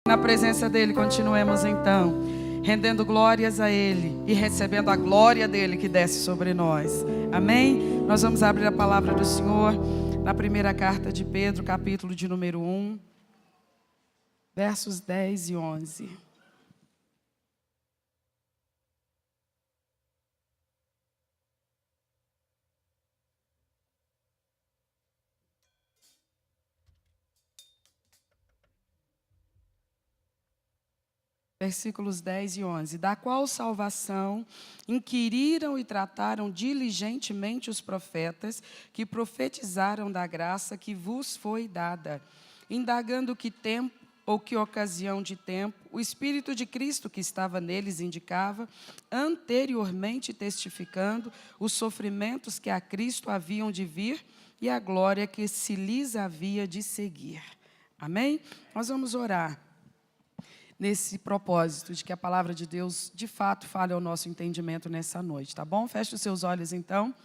Na presença dele, continuemos então, rendendo glórias a ele e recebendo a glória dele que desce sobre nós. Amém? Nós vamos abrir a palavra do Senhor na primeira carta de Pedro, capítulo de número 1, versos 10 e 11. Versículos 10 e 11. Da qual salvação inquiriram e trataram diligentemente os profetas que profetizaram da graça que vos foi dada, indagando que tempo ou que ocasião de tempo o Espírito de Cristo que estava neles indicava, anteriormente testificando os sofrimentos que a Cristo haviam de vir e a glória que se lhes havia de seguir. Amém? Nós vamos orar nesse propósito de que a palavra de Deus, de fato, fale ao nosso entendimento nessa noite, tá bom? Feche os seus olhos, então,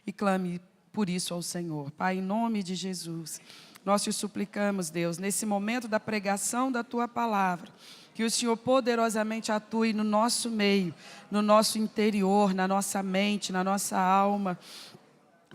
e clame por isso ao Senhor. Pai, em nome de Jesus, nós te suplicamos, Deus, nesse momento da pregação da Tua palavra, que o Senhor poderosamente atue no nosso meio, no nosso interior, na nossa mente, na nossa alma,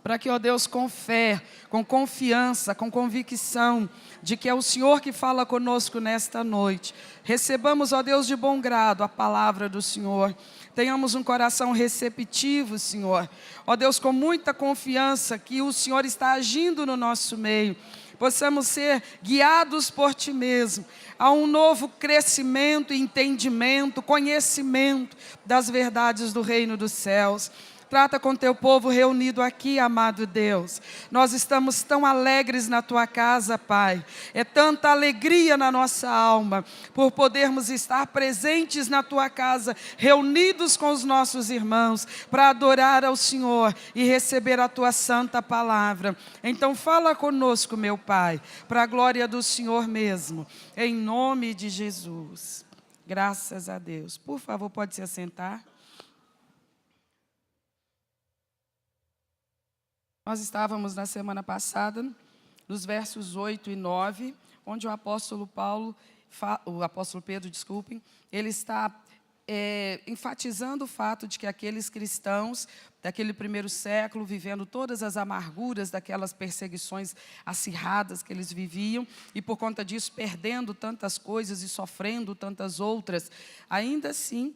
para que, ó Deus, com fé, com confiança, com convicção de que é o Senhor que fala conosco nesta noite, recebamos, ó Deus, de bom grado a palavra do Senhor, tenhamos um coração receptivo, Senhor, ó Deus, com muita confiança que o Senhor está agindo no nosso meio, possamos ser guiados por Ti mesmo, a um novo crescimento, entendimento, conhecimento das verdades do reino dos céus. Trata com Teu povo reunido aqui, amado Deus. Nós estamos tão alegres na Tua casa, Pai. É tanta alegria na nossa alma por podermos estar presentes na Tua casa, reunidos com os nossos irmãos, para adorar ao Senhor e receber a Tua santa palavra. Então fala conosco, meu Pai, para a glória do Senhor mesmo, em nome de Jesus. Graças a Deus. Por favor, pode se assentar. Nós estávamos na semana passada, nos versos 8 e 9, onde o apóstolo Pedro, ele está enfatizando o fato de que aqueles cristãos daquele primeiro século, vivendo todas as amarguras daquelas perseguições acirradas que eles viviam, e por conta disso perdendo tantas coisas e sofrendo tantas outras, ainda assim,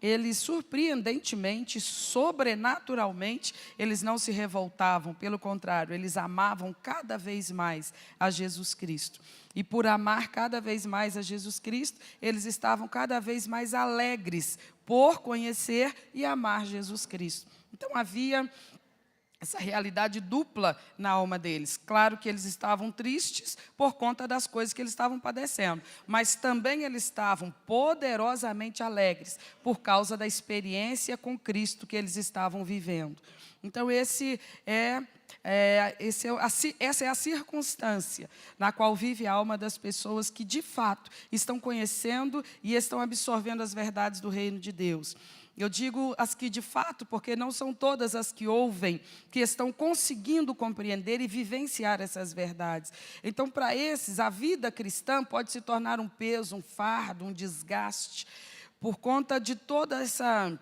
eles surpreendentemente, sobrenaturalmente, eles não se revoltavam, pelo contrário, eles amavam cada vez mais a Jesus Cristo. E por amar cada vez mais a Jesus Cristo, eles estavam cada vez mais alegres por conhecer e amar Jesus Cristo. Então havia essa realidade dupla na alma deles. Claro que eles estavam tristes por conta das coisas que eles estavam padecendo, mas também eles estavam poderosamente alegres por causa da experiência com Cristo que eles estavam vivendo. Então essa é a circunstância na qual vive a alma das pessoas que de fato estão conhecendo e estão absorvendo as verdades do reino de Deus. Eu digo as que de fato, porque não são todas as que ouvem, que estão conseguindo compreender e vivenciar essas verdades. Então, para esses, a vida cristã pode se tornar um peso, um fardo, um desgaste, por conta de toda essa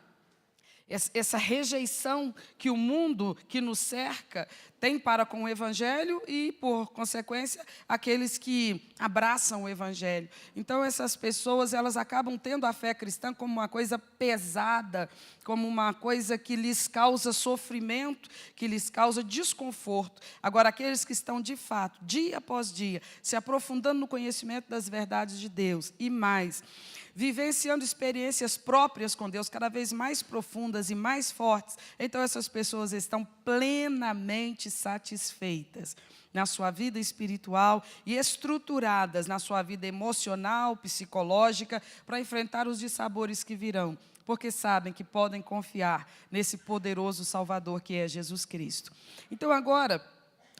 rejeição que o mundo que nos cerca tem para com o Evangelho e, por consequência, aqueles que abraçam o Evangelho. Então, essas pessoas, elas acabam tendo a fé cristã como uma coisa pesada, como uma coisa que lhes causa sofrimento, que lhes causa desconforto. Agora, aqueles que estão, de fato, dia após dia, se aprofundando no conhecimento das verdades de Deus e mais, vivenciando experiências próprias com Deus, cada vez mais profundas e mais fortes, então essas pessoas estão plenamente satisfeitas na sua vida espiritual e estruturadas na sua vida emocional, psicológica, para enfrentar os dissabores que virão, porque sabem que podem confiar nesse poderoso Salvador que é Jesus Cristo. Então agora,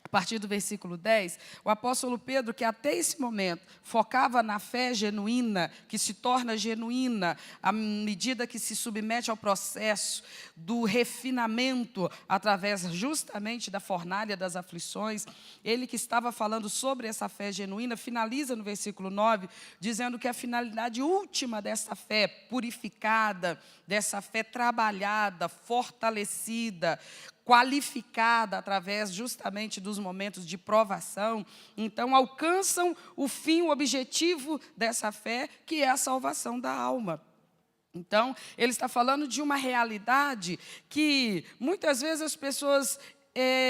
a partir do versículo 10, o apóstolo Pedro, que até esse momento focava na fé genuína, que se torna genuína à medida que se submete ao processo do refinamento, através justamente da fornalha das aflições, ele que estava falando sobre essa fé genuína, finaliza no versículo 9, dizendo que a finalidade última dessa fé purificada, dessa fé trabalhada, fortalecida, qualificada através justamente dos momentos de provação, então alcançam o fim, o objetivo dessa fé, que é a salvação da alma. Então, ele está falando de uma realidade que muitas vezes as pessoas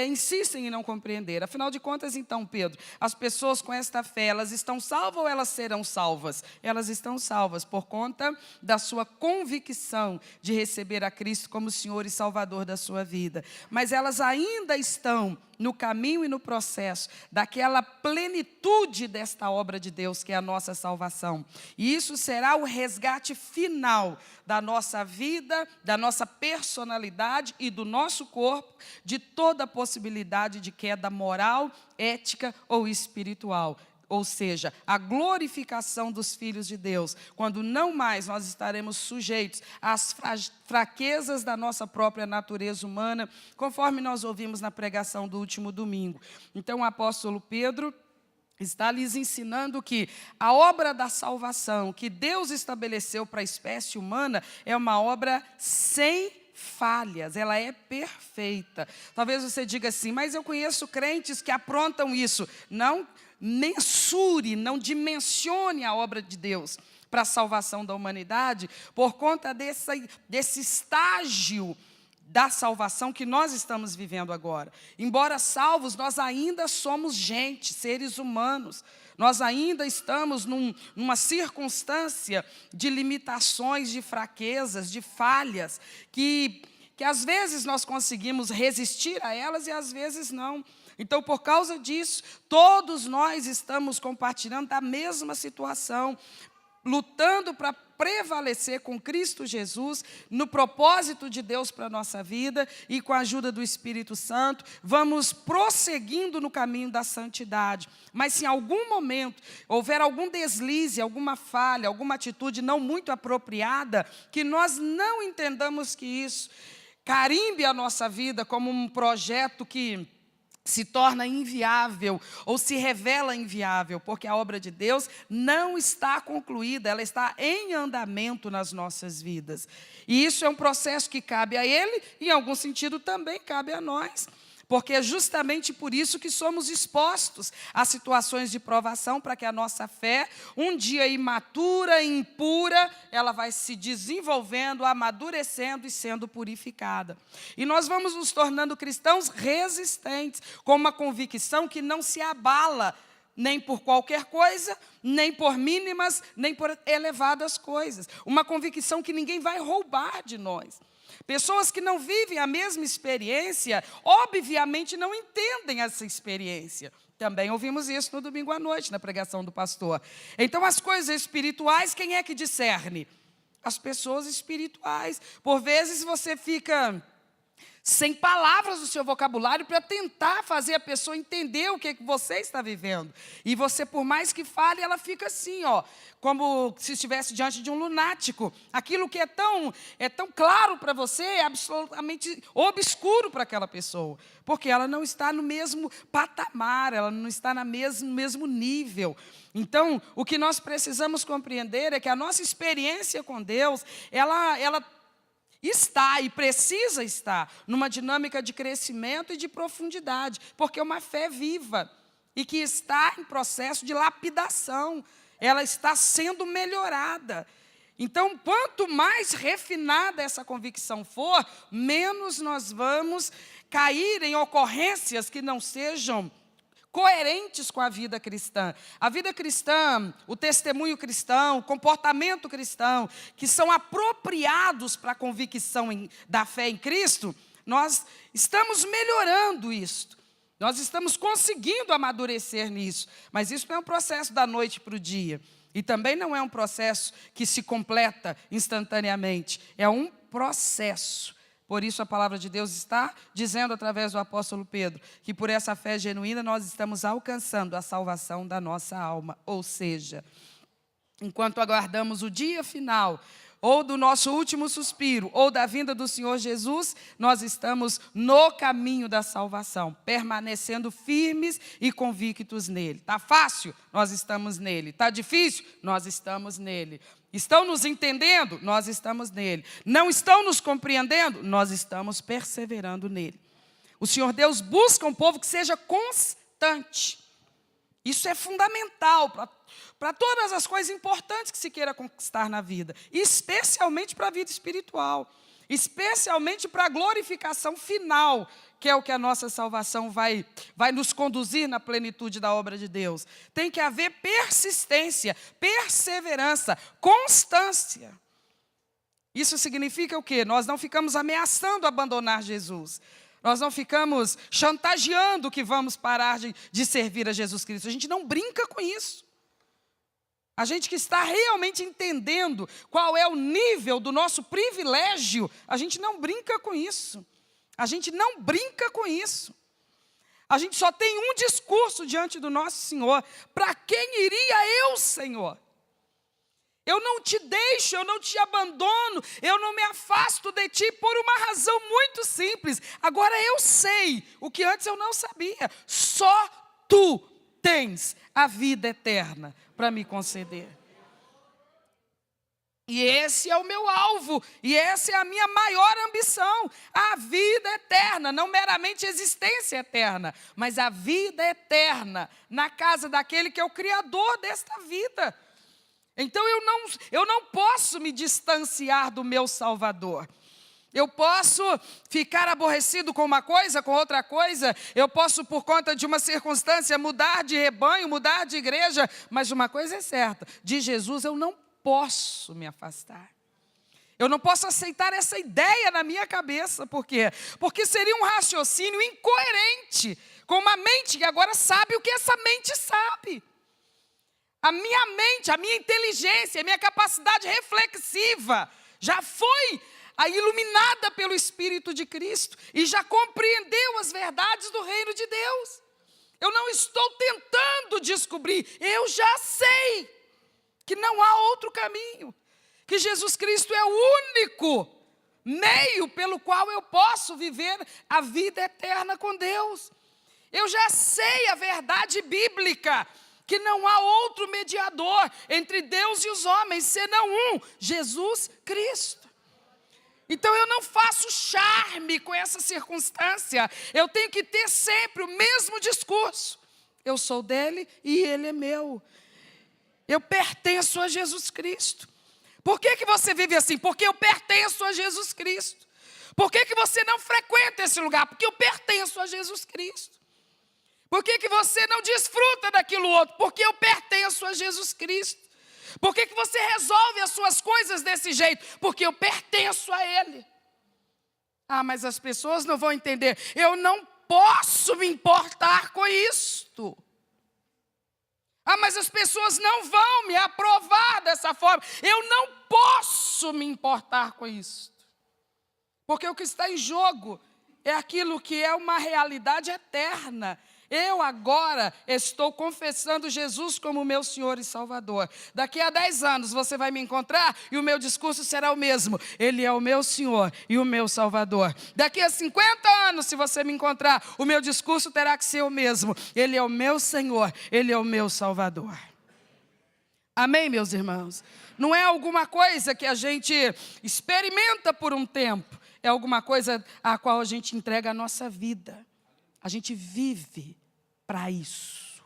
insistem em não compreender. Afinal de contas, então, Pedro, as pessoas com esta fé, elas estão salvas ou elas serão salvas? Elas estão salvas por conta da sua convicção de receber a Cristo como Senhor e Salvador da sua vida. Mas elas ainda estão no caminho e no processo daquela plenitude desta obra de Deus, que é a nossa salvação. E isso será o resgate final da nossa vida, da nossa personalidade e do nosso corpo, de toda a possibilidade de queda moral, ética ou espiritual. Ou seja, a glorificação dos filhos de Deus, quando não mais nós estaremos sujeitos às fraquezas da nossa própria natureza humana, conforme nós ouvimos na pregação do último domingo. Então, o apóstolo Pedro está lhes ensinando que a obra da salvação que Deus estabeleceu para a espécie humana é uma obra sem falhas, ela é perfeita. Talvez você diga assim, mas eu conheço crentes que aprontam isso. Não mensure, não dimensione a obra de Deus para a salvação da humanidade, por conta desse estágio da salvação que nós estamos vivendo agora. Embora salvos, nós ainda somos gente, seres humanos. Nós ainda estamos numa circunstância de limitações, de fraquezas, de falhas, que às vezes nós conseguimos resistir a elas e às vezes não. Então, por causa disso, todos nós estamos compartilhando da mesma situação, lutando para prevalecer com Cristo Jesus, no propósito de Deus para a nossa vida, e com a ajuda do Espírito Santo, vamos prosseguindo no caminho da santidade. Mas se em algum momento houver algum deslize, alguma falha, alguma atitude não muito apropriada, que nós não entendamos que isso carimbe a nossa vida como um projeto que se torna inviável ou se revela inviável, porque a obra de Deus não está concluída, ela está em andamento nas nossas vidas. E isso é um processo que cabe a Ele e, em algum sentido, também cabe a nós. Porque é justamente por isso que somos expostos a situações de provação, para que a nossa fé, um dia imatura, impura, ela vai se desenvolvendo, amadurecendo e sendo purificada. E nós vamos nos tornando cristãos resistentes, com uma convicção que não se abala, nem por qualquer coisa, nem por mínimas, nem por elevadas coisas. Uma convicção que ninguém vai roubar de nós. Pessoas que não vivem a mesma experiência, obviamente não entendem essa experiência. Também ouvimos isso no domingo à noite, na pregação do pastor. Então, as coisas espirituais, quem é que discerne? As pessoas espirituais. Por vezes você fica sem palavras no seu vocabulário para tentar fazer a pessoa entender o que você está vivendo. E você, por mais que fale, ela fica assim, como se estivesse diante de um lunático. Aquilo que é tão claro para você é absolutamente obscuro para aquela pessoa, porque ela não está no mesmo patamar, ela não está no mesmo nível. Então, o que nós precisamos compreender é que a nossa experiência com Deus, ela está e precisa estar numa dinâmica de crescimento e de profundidade, porque é uma fé viva e que está em processo de lapidação, ela está sendo melhorada. Então, quanto mais refinada essa convicção for, menos nós vamos cair em ocorrências que não sejam coerentes com a vida cristã. A vida cristã, o testemunho cristão, o comportamento cristão, que são apropriados para a convicção da fé em Cristo, nós estamos melhorando isto. Nós estamos conseguindo amadurecer nisso. Mas isso não é um processo da noite para o dia. E também não é um processo que se completa instantaneamente. É um processo. Por isso a palavra de Deus está dizendo através do apóstolo Pedro, que por essa fé genuína nós estamos alcançando a salvação da nossa alma. Ou seja, enquanto aguardamos o dia final, ou do nosso último suspiro, ou da vinda do Senhor Jesus, nós estamos no caminho da salvação, permanecendo firmes e convictos nele. Está fácil? Nós estamos nele. Está difícil? Nós estamos nele. Estão nos entendendo? Nós estamos nele. Não estão nos compreendendo? Nós estamos perseverando nele. O Senhor Deus busca um povo que seja constante. Isso é fundamental para todas as coisas importantes que se queira conquistar na vida, especialmente para a vida espiritual, especialmente para a glorificação final, que é o que a nossa salvação vai nos conduzir na plenitude da obra de Deus. Tem que haver persistência, perseverança, constância. Isso significa o quê? Nós não ficamos ameaçando abandonar Jesus. Nós não ficamos chantageando que vamos parar de servir a Jesus Cristo. A gente não brinca com isso. A gente que está realmente entendendo qual é o nível do nosso privilégio, a gente não brinca com isso. A gente não brinca com isso. A gente só tem um discurso diante do nosso Senhor. Para quem iria eu, Senhor? Eu não te deixo, eu não te abandono, eu não me afasto de ti por uma razão muito simples. Agora eu sei o que antes eu não sabia. Só tu tens a vida eterna para me conceder. E esse é o meu alvo, e essa é a minha maior ambição, a vida eterna, não meramente a existência eterna, mas a vida eterna na casa daquele que é o Criador desta vida. Então eu não posso me distanciar do meu Salvador. Eu posso ficar aborrecido com uma coisa, com outra coisa. Eu posso, por conta de uma circunstância, mudar de rebanho, mudar de igreja. Mas uma coisa é certa, de Jesus eu não posso me afastar. Eu não posso aceitar essa ideia na minha cabeça. Por quê? Porque seria um raciocínio incoerente com uma mente que agora sabe o que essa mente sabe. A minha mente, a minha inteligência, a minha capacidade reflexiva já foi iluminada pelo Espírito de Cristo e já compreendeu as verdades do reino de Deus. Eu não estou tentando descobrir, eu já sei que não há outro caminho, que Jesus Cristo é o único meio pelo qual eu posso viver a vida eterna com Deus. Eu já sei a verdade bíblica, que não há outro mediador entre Deus e os homens, senão um, Jesus Cristo. Então eu não faço charme com essa circunstância, eu tenho que ter sempre o mesmo discurso. Eu sou dele e ele é meu. Eu pertenço a Jesus Cristo. Por que você vive assim? Porque eu pertenço a Jesus Cristo. Por que você não frequenta esse lugar? Porque eu pertenço a Jesus Cristo. Por que você não desfruta daquilo outro? Porque eu pertenço a Jesus Cristo. Por que você resolve as suas coisas desse jeito? Porque eu pertenço a Ele. Ah, mas as pessoas não vão entender. Eu não posso me importar com isto. Ah, mas as pessoas não vão me aprovar dessa forma. Eu não posso me importar com isto. Porque o que está em jogo é aquilo que é uma realidade eterna. Eu agora estou confessando Jesus como meu Senhor e Salvador. Daqui a 10 anos você vai me encontrar e o meu discurso será o mesmo. Ele é o meu Senhor e o meu Salvador. Daqui a 50 anos, se você me encontrar, o meu discurso terá que ser o mesmo. Ele é o meu Senhor, Ele é o meu Salvador. Amém, meus irmãos? Não é alguma coisa que a gente experimenta por um tempo. É alguma coisa a qual a gente entrega a nossa vida. A gente vive para isso.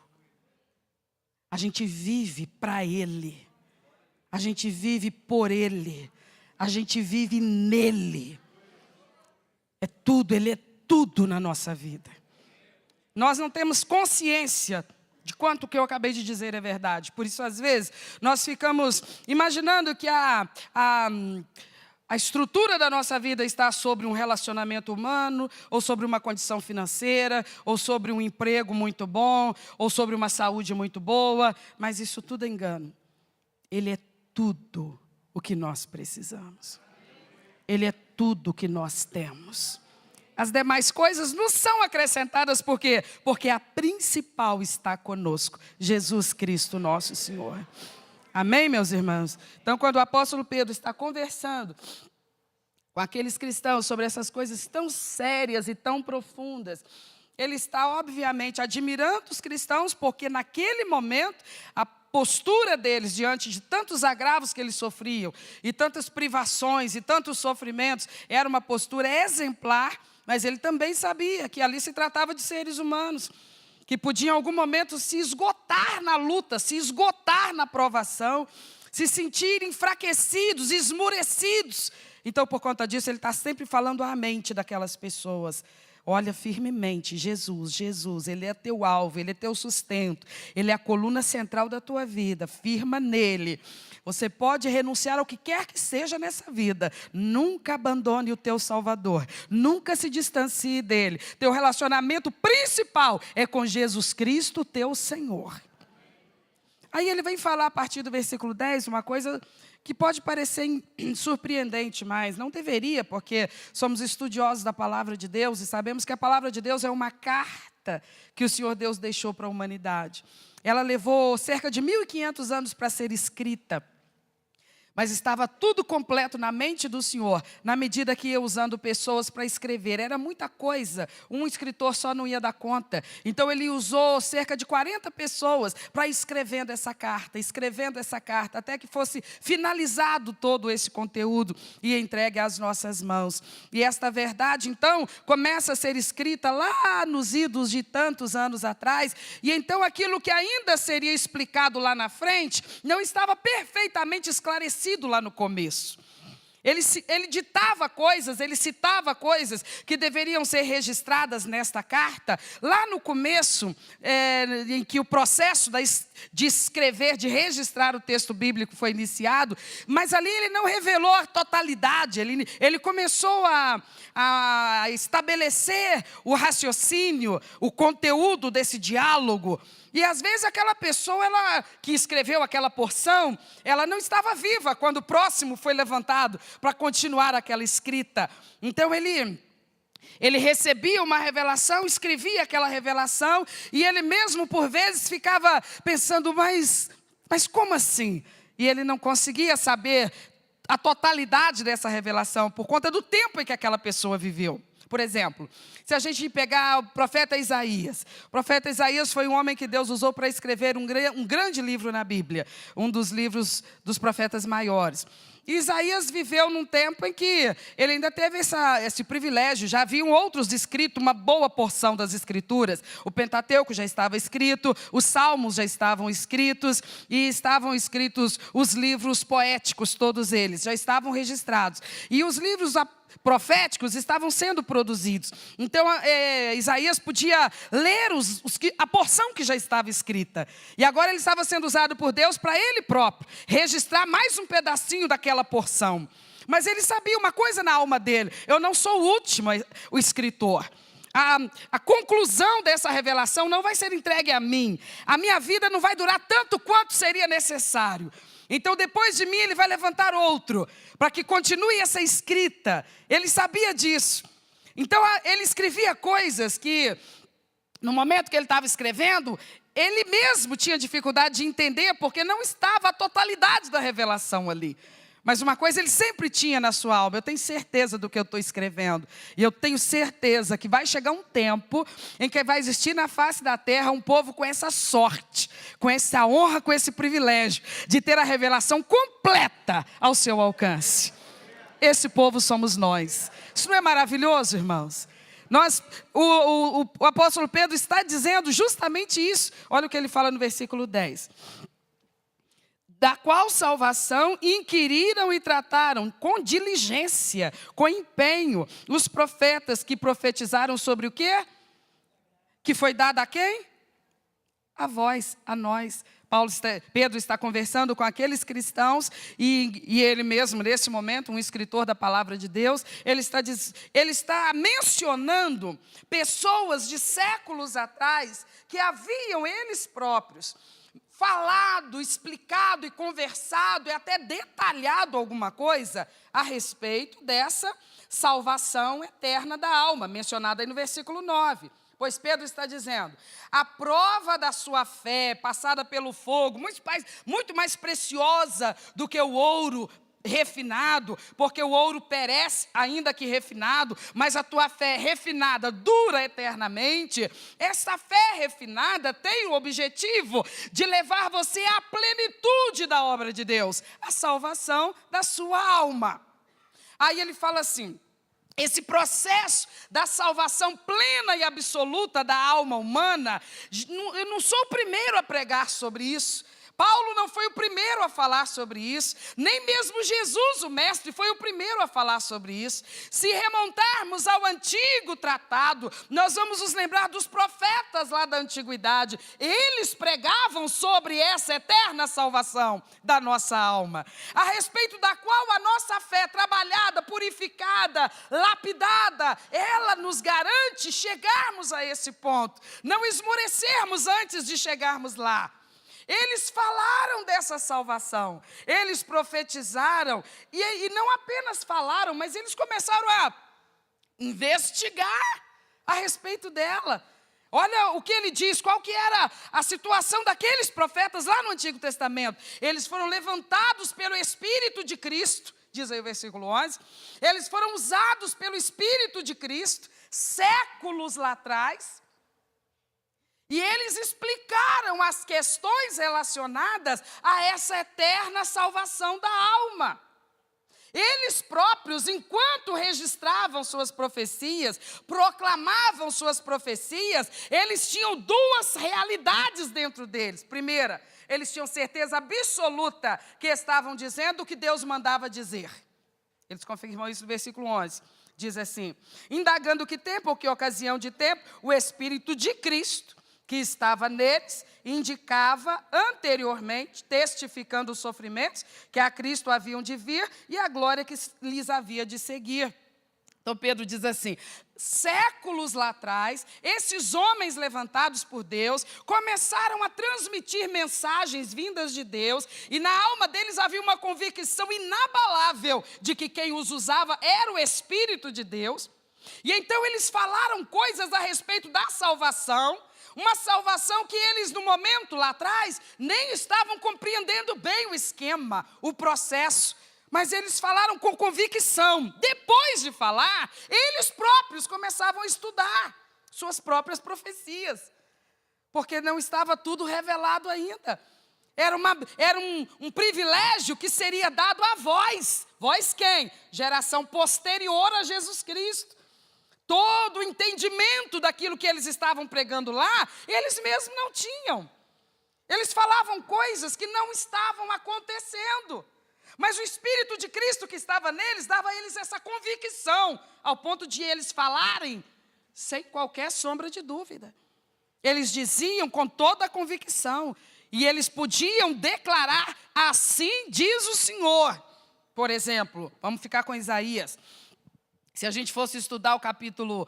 A gente vive para Ele. A gente vive por Ele. A gente vive nele. É tudo, Ele é tudo na nossa vida. Nós não temos consciência de quanto o que eu acabei de dizer é verdade. Por isso, às vezes, nós ficamos imaginando que a estrutura da nossa vida está sobre um relacionamento humano, ou sobre uma condição financeira, ou sobre um emprego muito bom, ou sobre uma saúde muito boa, mas isso tudo é engano. Ele é tudo o que nós precisamos. Ele é tudo que nós temos. As demais coisas nos são acrescentadas, por quê? Porque a principal está conosco, Jesus Cristo nosso Senhor. Amém, meus irmãos? Então, quando o apóstolo Pedro está conversando com aqueles cristãos sobre essas coisas tão sérias e tão profundas, ele está, obviamente, admirando os cristãos, porque naquele momento, a postura deles diante de tantos agravos que eles sofriam, e tantas privações, e tantos sofrimentos, era uma postura exemplar, mas ele também sabia que ali se tratava de seres humanos, que podiam em algum momento se esgotar na luta, se esgotar na provação, se sentir enfraquecidos, esmurecidos. Então, por conta disso, ele está sempre falando à mente daquelas pessoas. Olha firmemente, Jesus, Jesus, Ele é teu alvo, Ele é teu sustento, Ele é a coluna central da tua vida, firma nele. Você pode renunciar ao que quer que seja nessa vida, nunca abandone o teu Salvador, nunca se distancie dele. Teu relacionamento principal é com Jesus Cristo, teu Senhor. Aí ele vem falar a partir do versículo 10, uma coisa que pode parecer surpreendente, mas não deveria, porque somos estudiosos da palavra de Deus e sabemos que a palavra de Deus é uma carta que o Senhor Deus deixou para a humanidade. Ela levou cerca de 1.500 anos para ser escrita, mas estava tudo completo na mente do Senhor, na medida que ia usando pessoas para escrever. Era muita coisa, um escritor só não ia dar conta. Então ele usou cerca de 40 pessoas para escrevendo essa carta, até que fosse finalizado todo esse conteúdo e entregue às nossas mãos. E esta verdade, então, começa a ser escrita lá nos idos de tantos anos atrás, e então aquilo que ainda seria explicado lá na frente, não estava perfeitamente esclarecido lá no começo. Ele ditava coisas, ele citava coisas que deveriam ser registradas nesta carta, lá no começo, em que o processo de escrever, de registrar o texto bíblico foi iniciado, mas ali ele não revelou a totalidade, ele começou a estabelecer o raciocínio, o conteúdo desse diálogo. E às vezes aquela pessoa que escreveu aquela porção, ela não estava viva quando o próximo foi levantado para continuar aquela escrita. Então ele recebia uma revelação, escrevia aquela revelação, e ele mesmo por vezes ficava pensando, mas como assim? E ele não conseguia saber a totalidade dessa revelação, por conta do tempo em que aquela pessoa viveu. Por exemplo, se a gente pegar o profeta Isaías foi um homem que Deus usou para escrever um grande livro na Bíblia, um dos livros dos profetas maiores. E Isaías viveu num tempo em que ele ainda teve esse privilégio, já haviam outros escritos, uma boa porção das escrituras. O Pentateuco já estava escrito, os Salmos já estavam escritos, e estavam escritos os livros poéticos, todos eles, já estavam registrados. E os livros proféticos estavam sendo produzidos. Então, Isaías podia ler a porção que já estava escrita. E agora ele estava sendo usado por Deus para ele próprio registrar mais um pedacinho daquela porção. Mas ele sabia uma coisa na alma dele: eu não sou o último, o escritor. A conclusão dessa revelação não vai ser entregue a mim. A minha vida não vai durar tanto quanto seria necessário. Então, depois de mim, ele vai levantar outro, para que continue essa escrita. Ele sabia disso. Então, ele escrevia coisas que, no momento que ele estava escrevendo, ele mesmo tinha dificuldade de entender, porque não estava a totalidade da revelação ali. Mas uma coisa ele sempre tinha na sua alma: eu tenho certeza do que eu estou escrevendo. E eu tenho certeza que vai chegar um tempo em que vai existir na face da terra um povo com essa sorte, com essa honra, com esse privilégio de ter a revelação completa ao seu alcance. Esse povo somos nós. Isso não é maravilhoso, irmãos? O apóstolo Pedro está dizendo justamente isso. Olha o que ele fala no versículo 10. Da qual salvação inquiriram e trataram com diligência, com empenho, os profetas que profetizaram sobre o quê? Que foi dado a quem? A vós, a nós. Pedro está conversando com aqueles cristãos, e ele mesmo, nesse momento, um escritor da palavra de Deus, ele está mencionando pessoas de séculos atrás, que haviam eles próprios falado, explicado e conversado e até detalhado alguma coisa a respeito dessa salvação eterna da alma, mencionada aí no versículo 9. Pois Pedro está dizendo, a prova da sua fé, passada pelo fogo, muito mais preciosa do que o ouro refinado, porque o ouro perece ainda que refinado, mas a tua fé refinada dura eternamente. Essa fé refinada tem o objetivo de levar você à plenitude da obra de Deus, a salvação da sua alma. Aí ele fala assim, esse processo da salvação plena e absoluta da alma humana, eu não sou o primeiro a pregar sobre isso. Paulo não foi o primeiro a falar sobre isso, nem mesmo Jesus, o mestre, foi o primeiro a falar sobre isso. Se remontarmos ao antigo tratado, nós vamos nos lembrar dos profetas lá da antiguidade. Eles pregavam sobre essa eterna salvação da nossa alma, a respeito da qual a nossa fé trabalhada, purificada, lapidada, ela nos garante chegarmos a esse ponto, não esmorecermos antes de chegarmos lá. Eles falaram dessa salvação, eles profetizaram, e não apenas falaram, mas eles começaram a investigar a respeito dela. Olha o que ele diz, qual que era a situação daqueles profetas lá no Antigo Testamento. Eles foram levantados pelo Espírito de Cristo, diz aí o versículo 11. Eles foram usados pelo Espírito de Cristo, séculos lá atrás. E eles explicaram as questões relacionadas a essa eterna salvação da alma. Eles próprios, enquanto registravam suas profecias, proclamavam suas profecias, eles tinham duas realidades dentro deles. Primeira, eles tinham certeza absoluta que estavam dizendo o que Deus mandava dizer. Eles confirmam isso no versículo 11. Diz assim, indagando que tempo ou que ocasião de tempo, o Espírito de Cristo, que estava neles, indicava anteriormente, testificando os sofrimentos que a Cristo haviam de vir e a glória que lhes havia de seguir. Então Pedro diz assim, séculos lá atrás, esses homens levantados por Deus começaram a transmitir mensagens vindas de Deus e na alma deles havia uma convicção inabalável de que quem os usava era o Espírito de Deus. E então eles falaram coisas a respeito da salvação, uma salvação que eles, no momento lá atrás, nem estavam compreendendo bem o esquema, o processo. Mas eles falaram com convicção. Depois de falar, eles próprios começavam a estudar suas próprias profecias. Porque não estava tudo revelado ainda. Era um privilégio que seria dado a vós. Vós quem? Geração posterior a Jesus Cristo. Todo o entendimento daquilo que eles estavam pregando lá, eles mesmos não tinham. Eles falavam coisas que não estavam acontecendo. Mas o Espírito de Cristo que estava neles, dava a eles essa convicção, ao ponto de eles falarem sem qualquer sombra de dúvida. Eles diziam com toda a convicção, e eles podiam declarar, assim diz o Senhor. Por exemplo, vamos ficar com Isaías. Se a gente fosse estudar o capítulo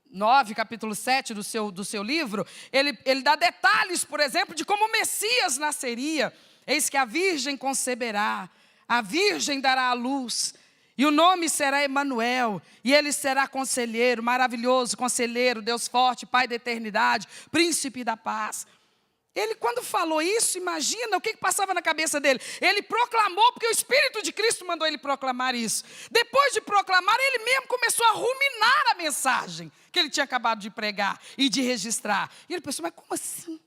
9, capítulo 7 do seu livro, ele dá detalhes, por exemplo, de como o Messias nasceria. Eis que a virgem conceberá, a virgem dará à luz, e o nome será Emanuel, e ele será conselheiro, maravilhoso, conselheiro, Deus forte, Pai da eternidade, príncipe da paz. Ele, quando falou isso, imagina o que passava na cabeça dele. Ele proclamou, porque o Espírito de Cristo mandou ele proclamar isso. Depois de proclamar, ele mesmo começou a ruminar a mensagem que ele tinha acabado de pregar e de registrar. E ele pensou, mas como assim?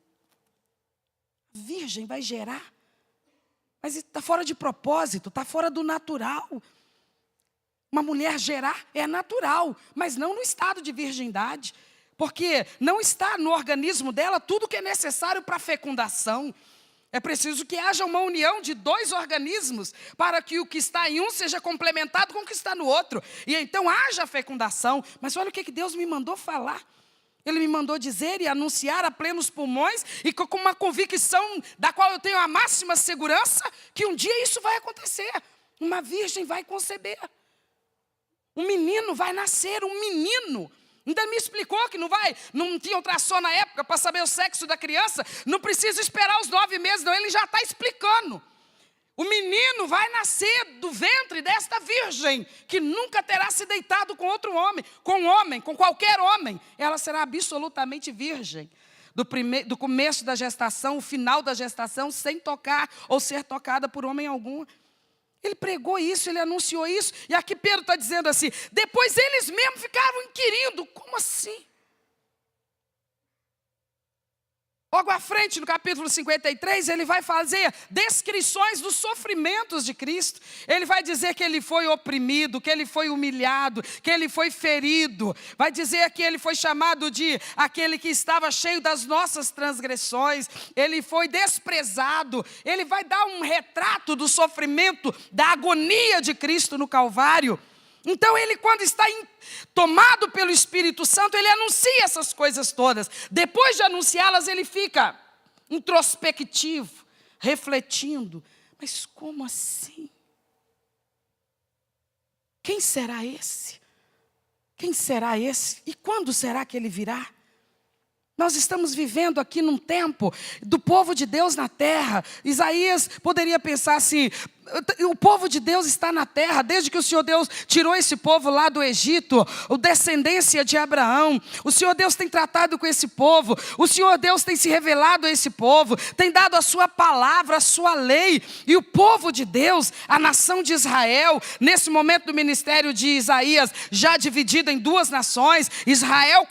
A virgem vai gerar? Mas está fora de propósito, está fora do natural. Uma mulher gerar é natural, mas não no estado de virgindade. Porque não está no organismo dela tudo que é necessário para a fecundação. É preciso que haja uma união de dois organismos para que o que está em um seja complementado com o que está no outro. E então haja fecundação. Mas olha o que Deus me mandou falar. Ele me mandou dizer e anunciar a plenos pulmões e com uma convicção da qual eu tenho a máxima segurança que um dia isso vai acontecer. Uma virgem vai conceber. Um menino vai nascer, um menino. Ainda me explicou que não tinha ultrassom na época para saber o sexo da criança. Não precisa esperar os 9 meses, não. Ele já está explicando. O menino vai nascer do ventre desta virgem, que nunca terá se deitado com outro homem, com qualquer homem. Ela será absolutamente virgem. Do começo da gestação, o final da gestação, sem tocar ou ser tocada por homem algum. Ele pregou isso, ele anunciou isso. E aqui Pedro está dizendo assim, depois eles mesmos ficaram inquirindo. Como assim? Logo à frente, no capítulo 53, ele vai fazer descrições dos sofrimentos de Cristo. Ele vai dizer que ele foi oprimido, que ele foi humilhado, que ele foi ferido. Vai dizer que ele foi chamado de aquele que estava cheio das nossas transgressões. Ele foi desprezado. Ele vai dar um retrato do sofrimento, da agonia de Cristo no Calvário. Então ele, quando está tomado pelo Espírito Santo, ele anuncia essas coisas todas. Depois de anunciá-las, ele fica introspectivo, refletindo. Mas como assim? Quem será esse? Quem será esse? E quando será que ele virá? Nós estamos vivendo aqui num tempo do povo de Deus na terra. Isaías poderia pensar assim, o povo de Deus está na terra, desde que o Senhor Deus tirou esse povo lá do Egito, a descendência de Abraão. O Senhor Deus tem tratado com esse povo, o Senhor Deus tem se revelado a esse povo, tem dado a sua palavra, a sua lei. E o povo de Deus, a nação de Israel, nesse momento do ministério de Isaías, já dividido em 2 nações, Israel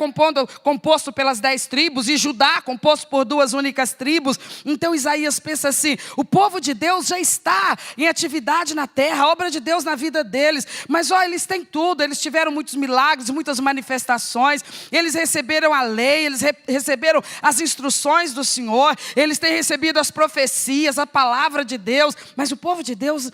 composto pelas 10 tribos e Judá composto por 2 únicas tribos. Então Isaías pensa assim, o povo de Deus já está em atividade na terra, a obra de Deus na vida deles. Mas olha, eles têm tudo, eles tiveram muitos milagres, muitas manifestações, eles receberam a lei, eles receberam as instruções do Senhor, eles têm recebido as profecias, a palavra de Deus. Mas o povo de Deus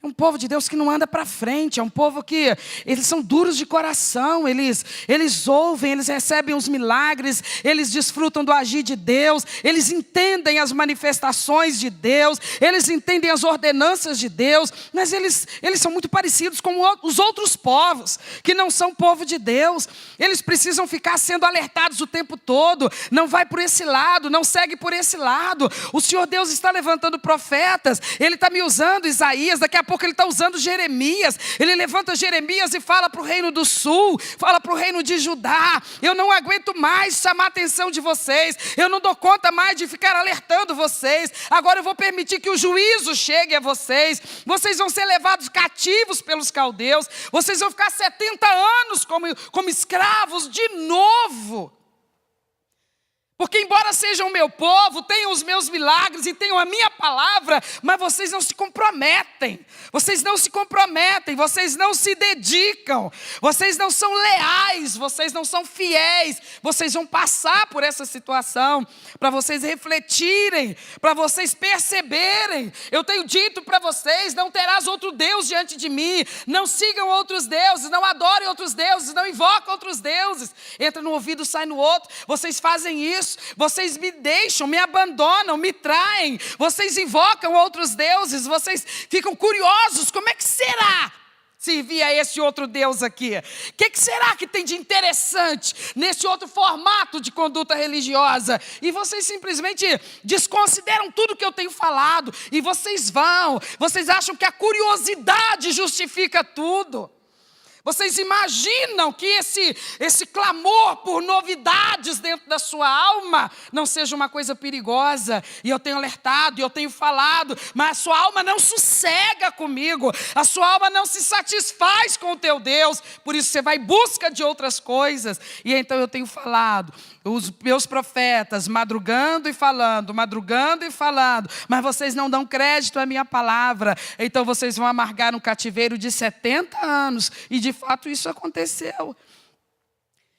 é um povo de Deus que não anda para frente, é um povo que eles são duros de coração, eles ouvem, eles recebem os milagres, eles desfrutam do agir de Deus, eles entendem as manifestações de Deus, eles entendem as ordenanças de Deus, mas eles são muito parecidos com os outros povos, que não são povo de Deus. Eles precisam ficar sendo alertados o tempo todo, não vai por esse lado, não segue por esse lado. O Senhor Deus está levantando profetas, Ele está me usando Isaías, daqui a pouco Ele está usando Jeremias. Ele levanta Jeremias e fala para o reino do sul, fala para o reino de Judá, eu não aguento mais chamar a atenção de vocês, eu não dou conta mais de ficar alertando vocês, agora eu vou permitir que o juízo chegue a vocês, vocês vão ser levados cativos pelos caldeus, vocês vão ficar 70 anos como escravos de novo. Porque embora sejam o meu povo, tenham os meus milagres e tenham a minha palavra, mas vocês não se comprometem, vocês não se dedicam, vocês não são leais, vocês não são fiéis, vocês vão passar por essa situação, para vocês refletirem, para vocês perceberem. Eu tenho dito para vocês, não terás outro Deus diante de mim, não sigam outros deuses, não adorem outros deuses, não invoquem outros deuses. Entra no ouvido, sai no outro, vocês fazem isso. Vocês me deixam, me abandonam, me traem, vocês invocam outros deuses, vocês ficam curiosos, como é que será servir a esse outro Deus aqui? O que será que tem de interessante nesse outro formato de conduta religiosa? E vocês simplesmente desconsideram tudo que eu tenho falado, e vocês acham que a curiosidade justifica tudo. Vocês imaginam que esse clamor por novidades dentro da sua alma não seja uma coisa perigosa? E eu tenho alertado, e eu tenho falado, mas a sua alma não sossega comigo, a sua alma não se satisfaz com o teu Deus, por isso você vai em busca de outras coisas. E então eu tenho falado, os meus profetas madrugando e falando, mas vocês não dão crédito à minha palavra, então vocês vão amargar um cativeiro de 70 anos, e de fato isso aconteceu.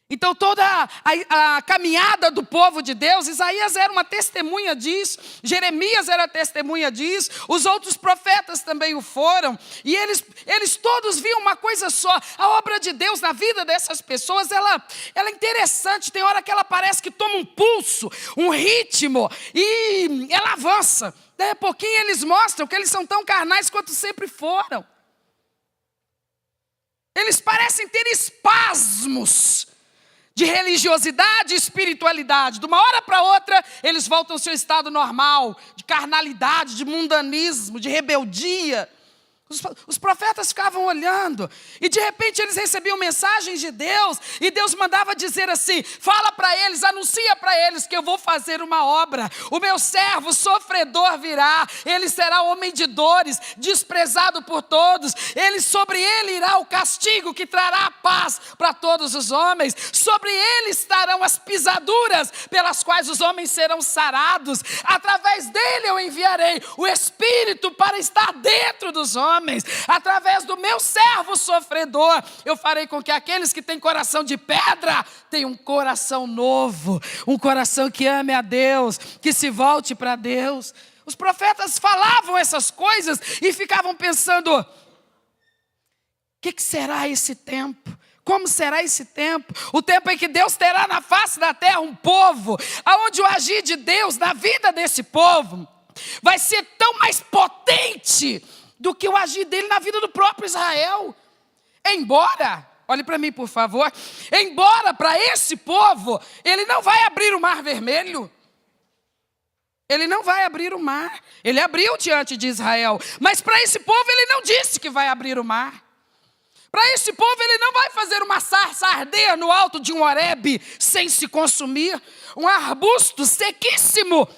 Então toda a caminhada do povo de Deus, Isaías era uma testemunha disso, Jeremias era testemunha disso, os outros profetas também o foram, e eles todos viam uma coisa só. A obra de Deus na vida dessas pessoas, ela é interessante, tem hora que ela parece que toma um pulso, um ritmo, e ela avança. Daí a pouquinho eles mostram que eles são tão carnais quanto sempre foram. Eles parecem ter espasmos de religiosidade e espiritualidade. De uma hora para outra, eles voltam ao seu estado normal, de carnalidade, de mundanismo, de rebeldia. Os profetas ficavam olhando e de repente eles recebiam mensagens de Deus e Deus mandava dizer assim: fala para eles, anuncia para eles que eu vou fazer uma obra. O meu servo sofredor virá, ele será homem de dores, desprezado por todos. Sobre ele irá o castigo que trará a paz para todos os homens. Sobre ele estarão as pisaduras pelas quais os homens serão sarados. Através dele eu enviarei o Espírito para estar dentro dos homens. Através do meu servo sofredor, eu farei com que aqueles que têm coração de pedra tenham um coração novo, um coração que ame a Deus, que se volte para Deus. Os profetas falavam essas coisas e ficavam pensando: o que será esse tempo? Como será esse tempo? O tempo em que Deus terá na face da terra um povo, aonde o agir de Deus na vida desse povo vai ser tão mais potente do que o agir dele na vida do próprio Israel. Embora, olhe para mim por favor, embora para esse povo, ele não vai abrir o mar vermelho. Ele não vai abrir o mar. Ele abriu diante de Israel. Mas para esse povo ele não disse que vai abrir o mar. Para esse povo ele não vai fazer uma sarça arder no alto de um Horebe sem se consumir. Um arbusto sequíssimo,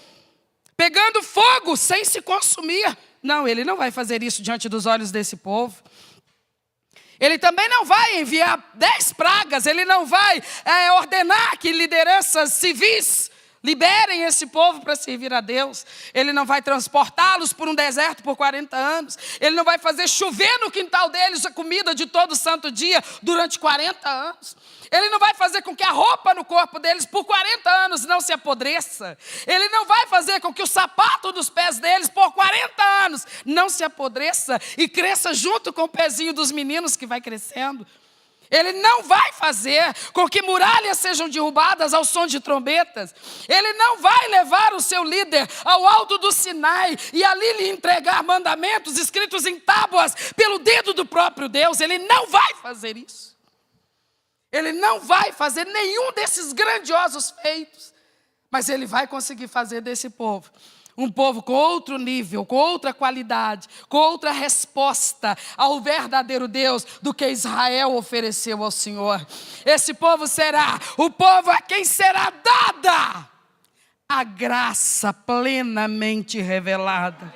pegando fogo sem se consumir. Não, ele não vai fazer isso diante dos olhos desse povo. Ele também não vai enviar 10 pragas, ele não vai ordenar que lideranças civis liberem esse povo para servir a Deus. Ele não vai transportá-los por um deserto por 40 anos. Ele não vai fazer chover no quintal deles a comida de todo santo dia durante 40 anos. Ele não vai fazer com que a roupa no corpo deles por 40 anos não se apodreça. Ele não vai fazer com que o sapato dos pés deles por 40 anos não se apodreça e cresça junto com o pezinho dos meninos que vai crescendo. Ele não vai fazer com que muralhas sejam derrubadas ao som de trombetas. Ele não vai levar o seu líder ao alto do Sinai e ali lhe entregar mandamentos escritos em tábuas pelo dedo do próprio Deus. Ele não vai fazer isso. Ele não vai fazer nenhum desses grandiosos feitos. Mas ele vai conseguir fazer desse povo um povo com outro nível, com outra qualidade, com outra resposta ao verdadeiro Deus do que Israel ofereceu ao Senhor. Esse povo será o povo a quem será dada a graça plenamente revelada.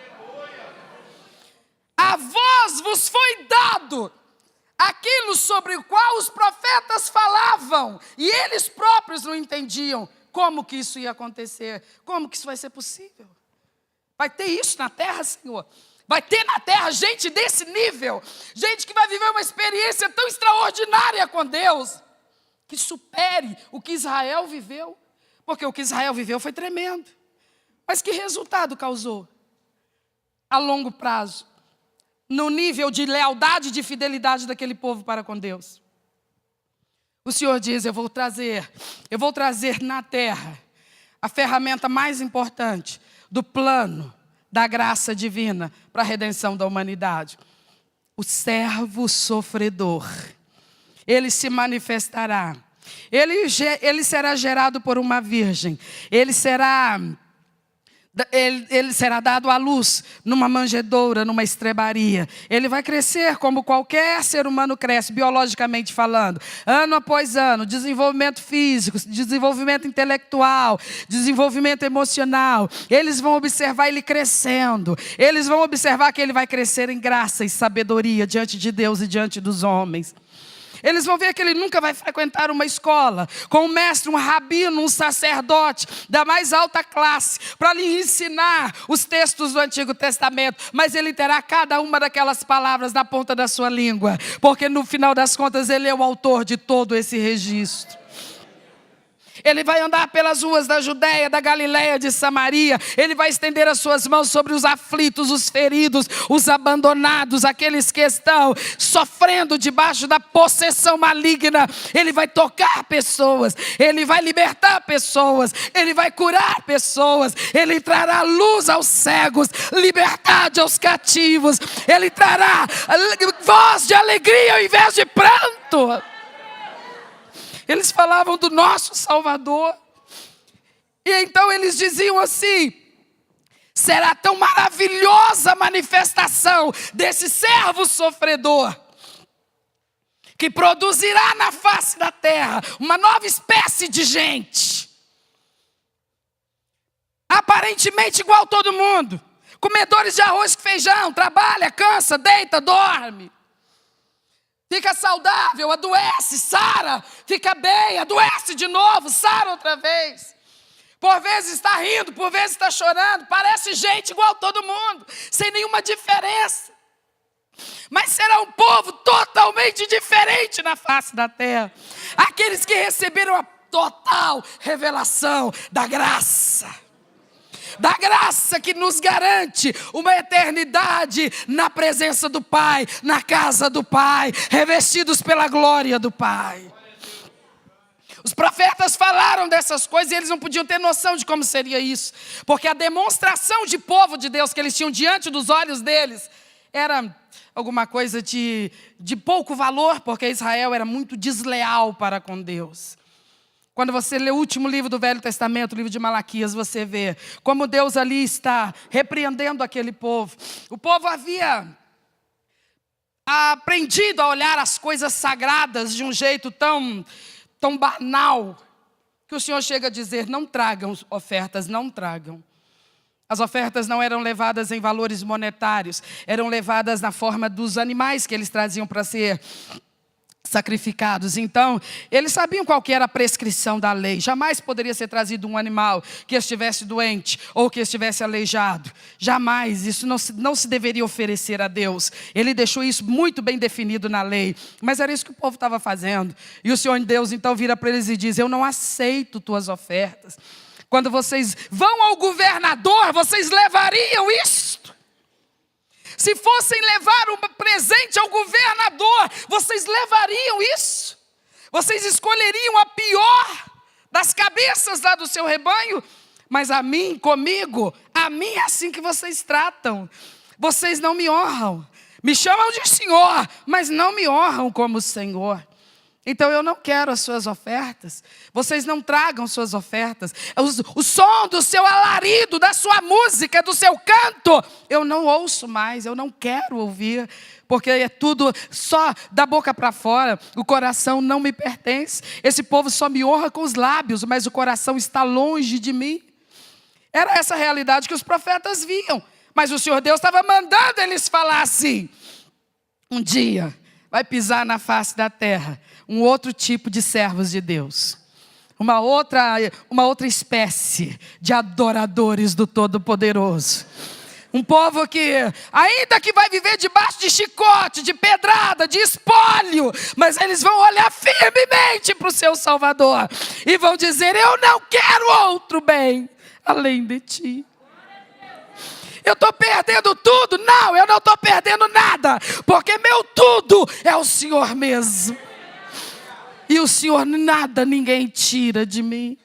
A vós vos foi dado aquilo sobre o qual os profetas falavam e eles próprios não entendiam como que isso ia acontecer, como que isso vai ser possível. Vai ter isso na terra, Senhor. Vai ter na terra gente desse nível. Gente que vai viver uma experiência tão extraordinária com Deus, que supere o que Israel viveu. Porque o que Israel viveu foi tremendo. Mas que resultado causou? A longo prazo. No nível de lealdade e de fidelidade daquele povo para com Deus. O Senhor diz: eu vou trazer na terra a ferramenta mais importante do plano da graça divina para a redenção da humanidade. O servo sofredor. Ele se manifestará. Ele será gerado por uma virgem. Ele será dado à luz numa manjedoura, numa estrebaria. Ele vai crescer como qualquer ser humano cresce, biologicamente falando. Ano após ano, desenvolvimento físico, desenvolvimento intelectual, desenvolvimento emocional. Eles vão observar ele crescendo. Eles vão observar que ele vai crescer em graça e sabedoria diante de Deus e diante dos homens. Eles vão ver que ele nunca vai frequentar uma escola com um mestre, um rabino, um sacerdote da mais alta classe para lhe ensinar os textos do Antigo Testamento, mas ele terá cada uma daquelas palavras na ponta da sua língua, porque no final das contas ele é o autor de todo esse registro. Ele vai andar pelas ruas da Judéia, da Galileia, de Samaria. Ele vai estender as suas mãos sobre os aflitos, os feridos, os abandonados, aqueles que estão sofrendo debaixo da possessão maligna. Ele vai tocar pessoas, ele vai libertar pessoas, ele vai curar pessoas, ele trará luz aos cegos, liberdade aos cativos, ele trará voz de alegria ao invés de pranto. Eles falavam do nosso Salvador. E então eles diziam assim: será tão maravilhosa a manifestação desse servo sofredor, que produzirá na face da terra uma nova espécie de gente, aparentemente igual a todo mundo, comedores de arroz e feijão, trabalha, cansa, deita, dorme, fica saudável, adoece, sara, fica bem, adoece de novo, sara outra vez. Por vezes está rindo, por vezes está chorando, parece gente igual a todo mundo, sem nenhuma diferença. Mas será um povo totalmente diferente na face da terra. Aqueles que receberam a total revelação da graça. Da graça que nos garante uma eternidade na presença do Pai, na casa do Pai, revestidos pela glória do Pai. Os profetas falaram dessas coisas e eles não podiam ter noção de como seria isso. Porque a demonstração de povo de Deus que eles tinham diante dos olhos deles era alguma coisa de pouco valor, porque Israel era muito desleal para com Deus. Quando você lê o último livro do Velho Testamento, o livro de Malaquias, você vê como Deus ali está repreendendo aquele povo. O povo havia aprendido a olhar as coisas sagradas de um jeito tão banal, que o Senhor chega a dizer: não tragam ofertas, não tragam. As ofertas não eram levadas em valores monetários, eram levadas na forma dos animais que eles traziam para ser sacrificados. Então, eles sabiam qual que era a prescrição da lei. Jamais poderia ser trazido um animal que estivesse doente ou que estivesse aleijado. Jamais. Isso não se deveria oferecer a Deus. Ele deixou isso muito bem definido na lei. Mas era isso que o povo estava fazendo. E o Senhor Deus então vira para eles e diz: eu não aceito tuas ofertas. Quando vocês vão ao governador, vocês levariam isto? Se fossem levar um presente ao governador, vocês levariam isso? Vocês escolheriam a pior das cabeças lá do seu rebanho? Mas a mim, comigo, a mim é assim que vocês tratam. Vocês não me honram. Me chamam de Senhor, mas não me honram como Senhor. Então eu não quero as suas ofertas. Vocês não tragam suas ofertas. O som do seu alarido, da sua música, do seu canto, eu não ouço mais, eu não quero ouvir. Porque é tudo só da boca para fora. O coração não me pertence. Esse povo só me honra com os lábios, mas o coração está longe de mim. Era essa a realidade que os profetas viam. Mas o Senhor Deus estava mandando eles falar assim: um dia vai pisar na face da terra um outro tipo de servos de Deus. Uma outra espécie de adoradores do Todo-Poderoso. Um povo que, ainda que vai viver debaixo de chicote, de pedrada, de espólio, mas eles vão olhar firmemente para o seu Salvador e vão dizer: eu não quero outro bem além de ti. Eu estou perdendo tudo? Não, eu não estou perdendo nada, porque meu tudo é o Senhor mesmo. E o Senhor nada, ninguém tira de mim.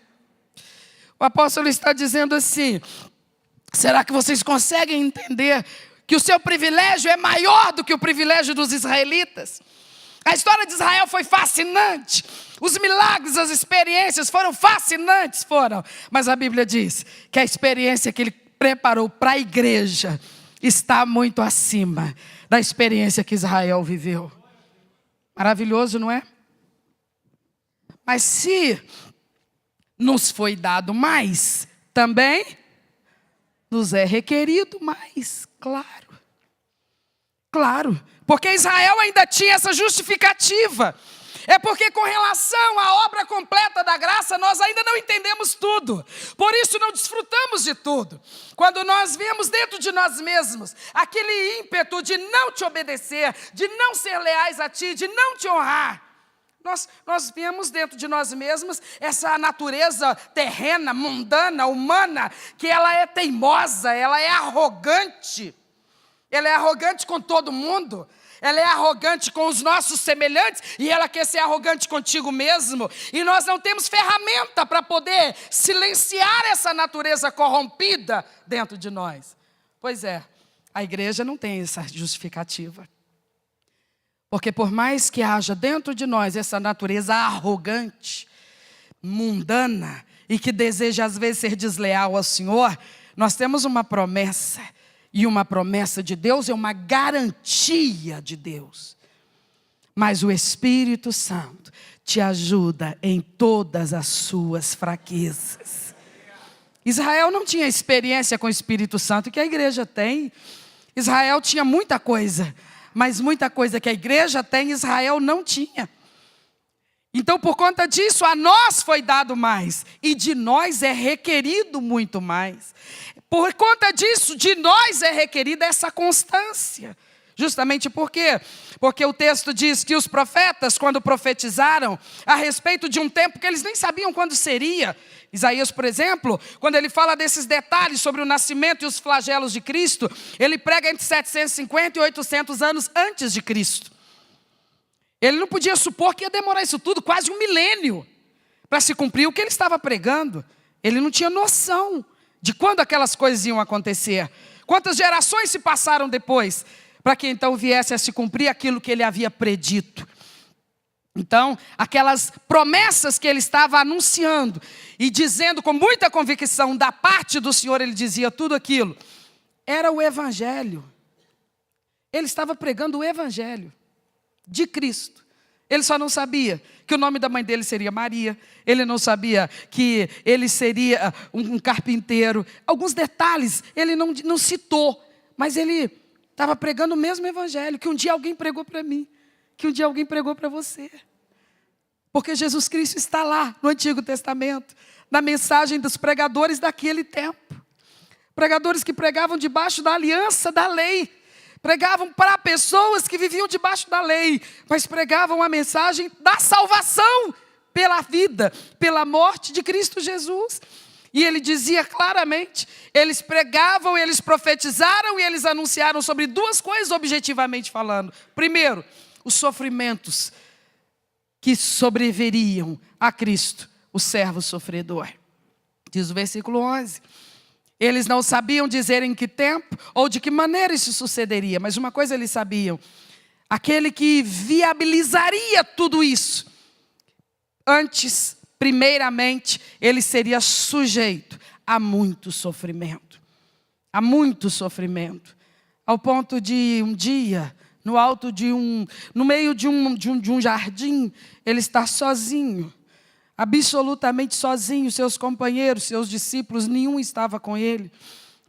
O apóstolo está dizendo assim: será que vocês conseguem entender que o seu privilégio é maior do que o privilégio dos israelitas? A história de Israel foi fascinante. Os milagres, as experiências foram fascinantes, foram. Mas a Bíblia diz que a experiência que ele preparou para a igreja está muito acima da experiência que Israel viveu. Maravilhoso, não é? Mas se nos foi dado mais, também nos é requerido mais, claro. Claro, porque Israel ainda tinha essa justificativa. É porque com relação à obra completa da graça, nós ainda não entendemos tudo. Por isso não desfrutamos de tudo. Quando nós vemos dentro de nós mesmos aquele ímpeto de não te obedecer, de não ser leais a ti, de não te honrar, nós vemos dentro de nós mesmos essa natureza terrena, mundana, humana, que ela é teimosa, ela é arrogante. Ela é arrogante com todo mundo. Ela é arrogante com os nossos semelhantes e ela quer ser arrogante contigo mesmo. E nós não temos ferramenta para poder silenciar essa natureza corrompida dentro de nós. Pois é, a igreja não tem essa justificativa. Porque por mais que haja dentro de nós essa natureza arrogante, mundana, e que deseja às vezes ser desleal ao Senhor, nós temos uma promessa. E uma promessa de Deus é uma garantia de Deus. Mas o Espírito Santo te ajuda em todas as suas fraquezas. Israel não tinha experiência com o Espírito Santo que a igreja tem. Israel tinha muita coisa, mas muita coisa que a igreja tem, Israel não tinha. Então, por conta disso, a nós foi dado mais, e de nós é requerido muito mais. Por conta disso, de nós é requerida essa constância. Justamente por quê? Porque o texto diz que os profetas, quando profetizaram a respeito de um tempo que eles nem sabiam quando seria. Isaías, por exemplo, quando ele fala desses detalhes sobre o nascimento e os flagelos de Cristo, ele prega entre 750 e 800 anos antes de Cristo. Ele não podia supor que ia demorar isso tudo, quase 1 milênio, para se cumprir o que ele estava pregando. Ele não tinha noção de quando aquelas coisas iam acontecer. Quantas gerações se passaram depois, para que então viesse a se cumprir aquilo que ele havia predito. Então, aquelas promessas que ele estava anunciando e dizendo com muita convicção da parte do Senhor, ele dizia tudo aquilo, era o Evangelho. Ele estava pregando o Evangelho de Cristo. Ele só não sabia que o nome da mãe dele seria Maria. Ele não sabia que ele seria um carpinteiro. Alguns detalhes ele não citou, mas ele estava pregando o mesmo Evangelho que um dia alguém pregou para mim, que um dia alguém pregou para você. Porque Jesus Cristo está lá no Antigo Testamento, na mensagem dos pregadores daquele tempo. Pregadores que pregavam debaixo da aliança da lei. Pregavam para pessoas que viviam debaixo da lei, mas pregavam a mensagem da salvação pela vida, pela morte de Cristo Jesus. E ele dizia claramente, eles pregavam, eles profetizaram e eles anunciaram sobre duas coisas objetivamente falando. Primeiro, os sofrimentos que sobreviriam a Cristo, o servo sofredor. Diz o versículo 11. Eles não sabiam dizer em que tempo ou de que maneira isso sucederia, mas uma coisa eles sabiam, aquele que viabilizaria tudo isso, antes, primeiramente, ele seria sujeito a muito sofrimento, ao ponto de um dia, no meio de um jardim, ele estar sozinho, absolutamente sozinho, seus companheiros, seus discípulos, nenhum estava com ele.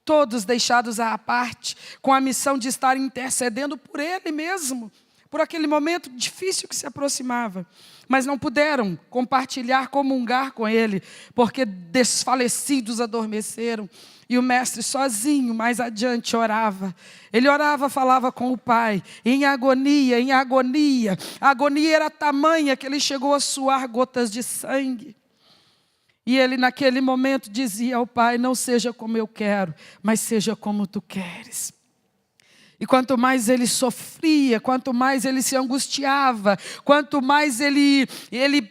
Todos deixados à parte, com a missão de estar intercedendo por ele mesmo, por aquele momento difícil que se aproximava. Mas não puderam compartilhar, comungar com ele, porque desfalecidos adormeceram. E o mestre sozinho, mais adiante, orava. Ele orava, falava com o Pai, em agonia, em agonia. A agonia era tamanha que ele chegou a suar gotas de sangue. E ele naquele momento dizia ao Pai, não seja como eu quero, mas seja como tu queres. E quanto mais ele sofria, quanto mais ele se angustiava, quanto mais ele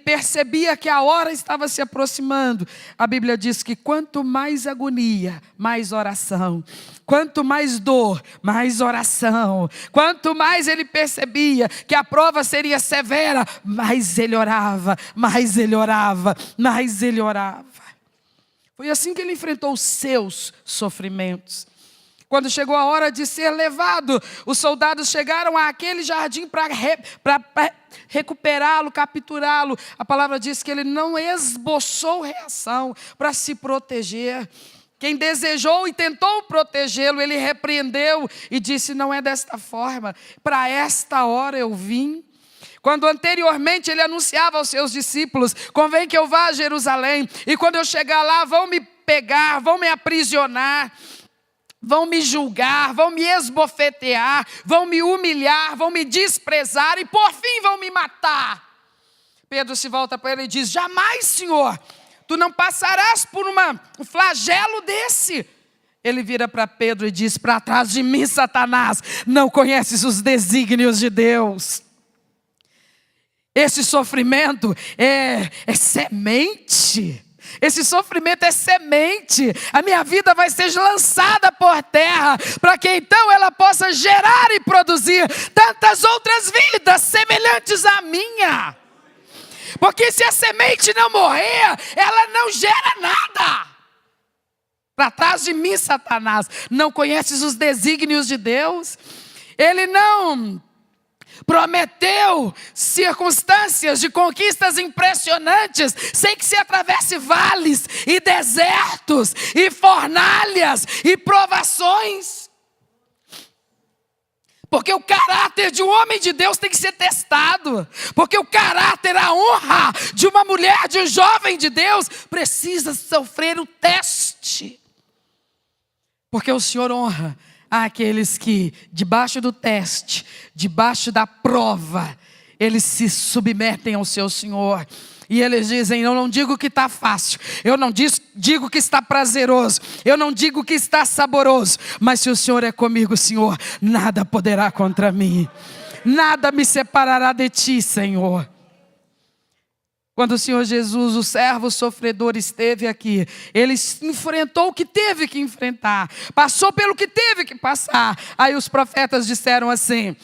percebia que a hora estava se aproximando, a Bíblia diz que quanto mais agonia, mais oração. Quanto mais dor, mais oração. Quanto mais ele percebia que a prova seria severa, mais ele orava, mais ele orava, mais ele orava. Foi assim que ele enfrentou os seus sofrimentos. Quando chegou a hora de ser levado, os soldados chegaram àquele jardim para recuperá-lo, capturá-lo. A palavra diz que ele não esboçou reação para se proteger. Quem desejou e tentou protegê-lo, ele repreendeu e disse, não é desta forma, para esta hora eu vim. Quando anteriormente ele anunciava aos seus discípulos, convém que eu vá a Jerusalém, e quando eu chegar lá vão me pegar, vão me aprisionar, vão me julgar, vão me esbofetear, vão me humilhar, vão me desprezar e por fim vão me matar. Pedro se volta para ele e diz, jamais, Senhor, tu não passarás por um flagelo desse. Ele vira para Pedro e diz, para trás de mim, Satanás, não conheces os desígnios de Deus. Esse sofrimento é semente. Esse sofrimento é semente. A minha vida vai ser lançada por terra, para que então ela possa gerar e produzir tantas outras vidas semelhantes à minha. Porque se a semente não morrer, ela não gera nada. Para trás de mim, Satanás, não conheces os desígnios de Deus? Ele não prometeu circunstâncias de conquistas impressionantes, sem que se atravesse vales e desertos e fornalhas e provações. Porque o caráter de um homem de Deus tem que ser testado. Porque o caráter, a honra de uma mulher, de um jovem de Deus, precisa sofrer o teste. Porque o Senhor honra aqueles que, debaixo do teste, debaixo da prova, eles se submetem ao seu Senhor. E eles dizem, eu não digo que está fácil, eu não digo que está prazeroso, eu não digo que está saboroso, mas se o Senhor é comigo, Senhor, nada poderá contra mim, nada me separará de ti, Senhor. Quando o Senhor Jesus, o servo sofredor, esteve aqui, ele enfrentou o que teve que enfrentar, passou pelo que teve que passar. Aí os profetas disseram assim,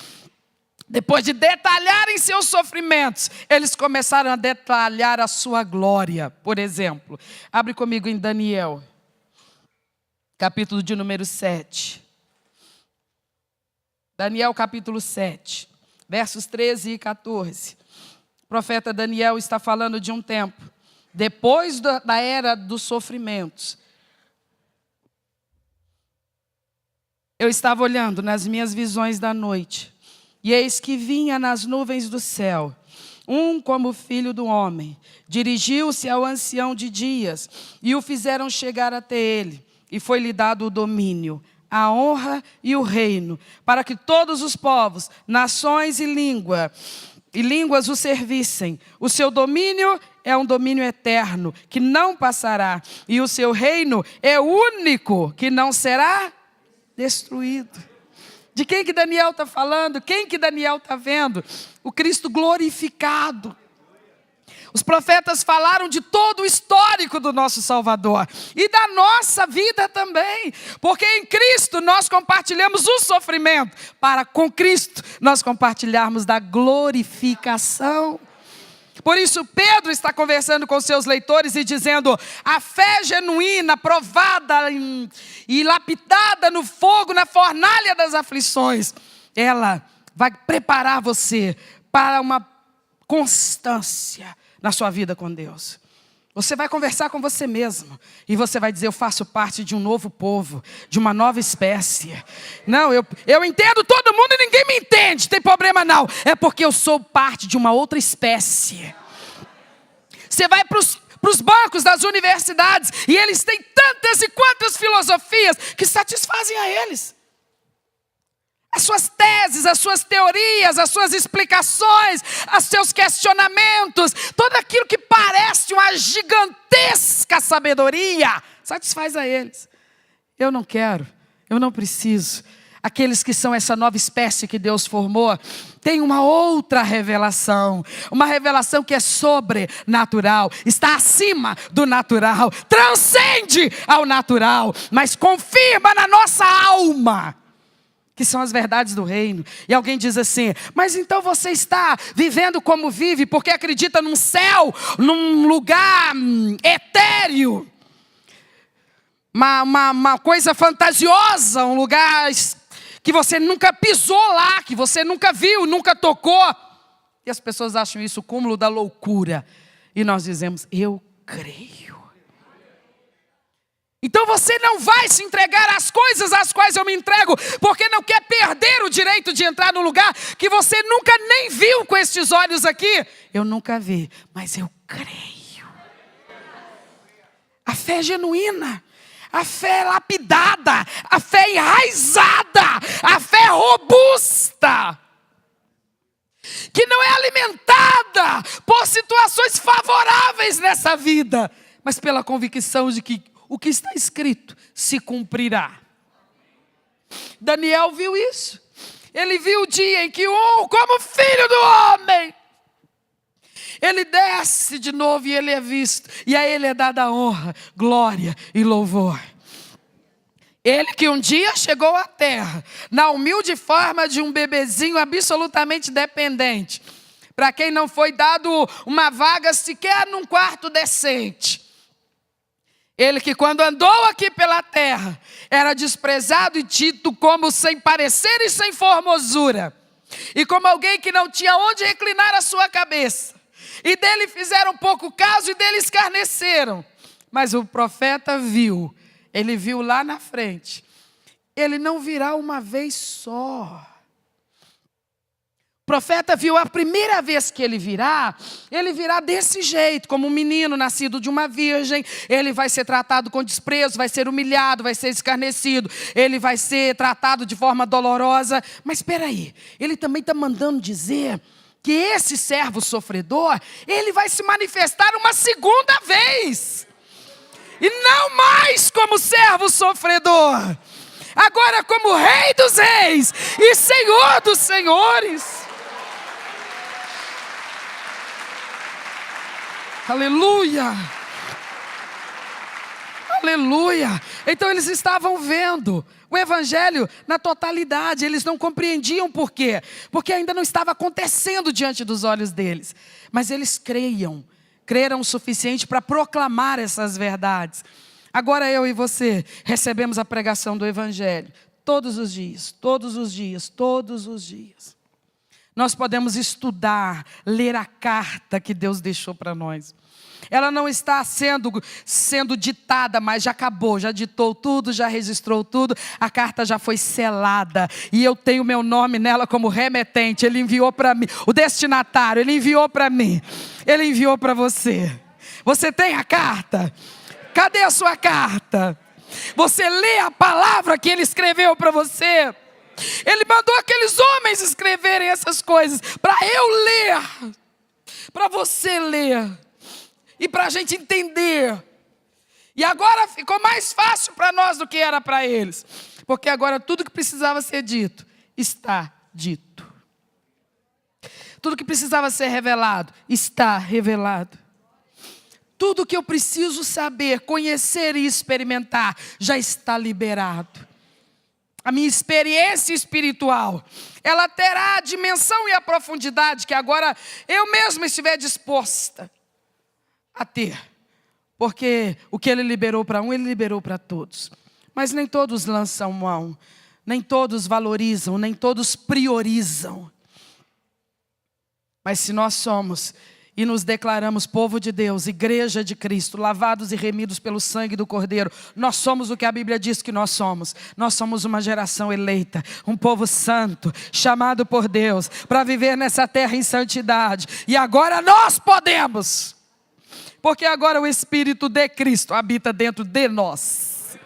depois de detalharem seus sofrimentos, eles começaram a detalhar a sua glória. Por exemplo, abre comigo em Daniel, capítulo de número 7. Daniel capítulo 7, versos 13 e 14. O profeta Daniel está falando de um tempo, depois da era dos sofrimentos. Eu estava olhando nas minhas visões da noite, e eis que vinha nas nuvens do céu, um como filho do homem, dirigiu-se ao ancião de dias, e o fizeram chegar até ele, e foi-lhe dado o domínio, a honra e o reino, para que todos os povos, nações e línguas o servissem. O seu domínio é um domínio eterno, que não passará, e o seu reino é único, que não será destruído. De quem que Daniel está falando? Quem que Daniel está vendo? O Cristo glorificado. Os profetas falaram de todo o histórico do nosso Salvador e da nossa vida também, porque em Cristo nós compartilhamos o sofrimento, para com Cristo nós compartilharmos da glorificação. Por isso Pedro está conversando com seus leitores e dizendo, a fé genuína, provada e lapidada no fogo, na fornalha das aflições, ela vai preparar você para uma constância na sua vida com Deus. Você vai conversar com você mesmo e você vai dizer, eu faço parte de um novo povo, de uma nova espécie. Não, eu entendo todo mundo e ninguém me entende, tem problema não. É porque eu sou parte de uma outra espécie. Você vai para os bancos das universidades e eles têm tantas e quantas filosofias que satisfazem a eles. As suas teses, as suas teorias, as suas explicações, os seus questionamentos, tudo aquilo que parece uma gigantesca sabedoria, satisfaz a eles. Eu não quero, eu não preciso. Aqueles que são essa nova espécie que Deus formou, tem uma outra revelação. Uma revelação que é sobrenatural, está acima do natural, transcende ao natural, mas confirma na nossa alma, que são as verdades do reino. E alguém diz assim, mas então você está vivendo como vive, porque acredita num céu, num lugar etéreo, uma coisa fantasiosa, um lugar que você nunca pisou lá, que você nunca viu, nunca tocou. E as pessoas acham isso o cúmulo da loucura. E nós dizemos, eu creio. Então você não vai se entregar às coisas às quais eu me entrego, porque não quer perder o direito de entrar num lugar que você nunca nem viu com estes olhos aqui. Eu nunca vi, mas eu creio. A fé genuína, a fé lapidada, a fé enraizada, a fé robusta, que não é alimentada por situações favoráveis nessa vida, mas pela convicção de que o que está escrito se cumprirá. Daniel viu isso. Ele viu o dia em que como filho do homem, Ele desce de novo e ele é visto. E a ele é dada honra, glória e louvor. Ele que um dia chegou à terra, na humilde forma de um bebezinho absolutamente dependente, para quem não foi dado uma vaga sequer num quarto decente. Ele que quando andou aqui pela terra, era desprezado e dito como sem parecer e sem formosura. E como alguém que não tinha onde reclinar a sua cabeça. E dele fizeram pouco caso e dele escarneceram. Mas o profeta viu, ele viu lá na frente. Ele não virá uma vez só. O profeta viu a primeira vez que ele virá desse jeito, como um menino nascido de uma virgem. Ele vai ser tratado com desprezo, vai ser humilhado, vai ser escarnecido. Ele vai ser tratado de forma dolorosa. Mas espera aí, ele também está mandando dizer que esse servo sofredor, ele vai se manifestar uma segunda vez. E não mais como servo sofredor. Agora como Rei dos Reis e Senhor dos Senhores. Aleluia. Aleluia. Então eles estavam vendo o evangelho na totalidade. Eles não compreendiam por quê. Porque ainda não estava acontecendo diante dos olhos deles. Mas eles creram o suficiente para proclamar essas verdades. Agora eu e você recebemos a pregação do evangelho todos os dias, todos os dias, todos os dias. Nós podemos estudar, ler a carta que Deus deixou para nós. Ela não está sendo ditada, mas já acabou, já ditou tudo, já registrou tudo. A carta já foi selada e eu tenho meu nome nela como remetente. Ele enviou para mim, o destinatário, ele enviou para mim. Ele enviou para você. Você tem a carta? Cadê a sua carta? Você lê a palavra que ele escreveu para você? Ele mandou aqueles homens escreverem essas coisas para eu ler, para você ler e para a gente entender. E agora ficou mais fácil para nós do que era para eles, porque agora tudo que precisava ser dito está dito. Tudo que precisava ser revelado está revelado. Tudo que eu preciso saber, conhecer e experimentar já está liberado. A minha experiência espiritual, ela terá a dimensão e a profundidade que agora eu mesma estiver disposta a ter. Porque o que ele liberou para um, ele liberou para todos. Mas nem todos lançam mão, nem todos valorizam, nem todos priorizam. Mas se nós somos e nos declaramos povo de Deus, igreja de Cristo, lavados e remidos pelo sangue do Cordeiro, nós somos o que a Bíblia diz que nós somos. Nós somos uma geração eleita, um povo santo, chamado por Deus, para viver nessa terra em santidade. E agora nós podemos, porque agora o Espírito de Cristo habita dentro de nós.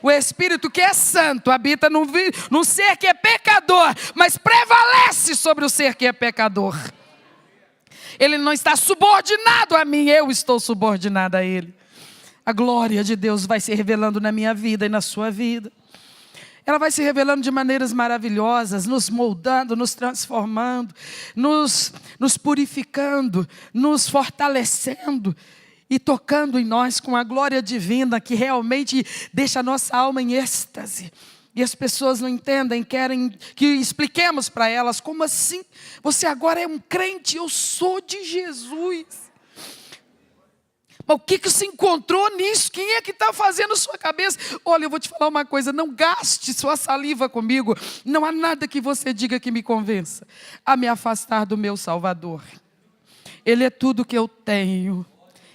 O Espírito que é santo habita no ser que é pecador, mas prevalece sobre o ser que é pecador. Ele não está subordinado a mim, eu estou subordinado a Ele. A glória de Deus vai se revelando na minha vida e na sua vida. Ela vai se revelando de maneiras maravilhosas, nos moldando, nos transformando, nos purificando, nos fortalecendo e tocando em nós com a glória divina que realmente deixa a nossa alma em êxtase. E as pessoas não entendem, querem que expliquemos para elas, como assim? Você agora é um crente, eu sou de Jesus. Mas o que você encontrou nisso? Quem é que está fazendo sua cabeça? Olha, eu vou te falar uma coisa, não gaste sua saliva comigo. Não há nada que você diga que me convença a me afastar do meu Salvador. Ele é tudo que eu tenho.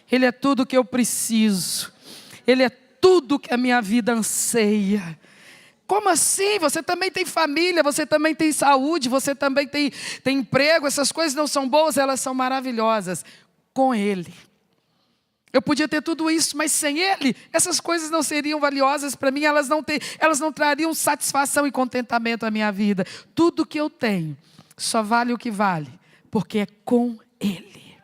Ele é tudo que eu preciso. Ele é tudo que a minha vida anseia. Como assim? Você também tem família, você também tem saúde, você também tem emprego. Essas coisas não são boas, elas são maravilhosas. Com Ele. Eu podia ter tudo isso, mas sem Ele, essas coisas não seriam valiosas para mim. Elas não trariam satisfação e contentamento à minha vida. Tudo que eu tenho só vale o que vale, porque é com Ele.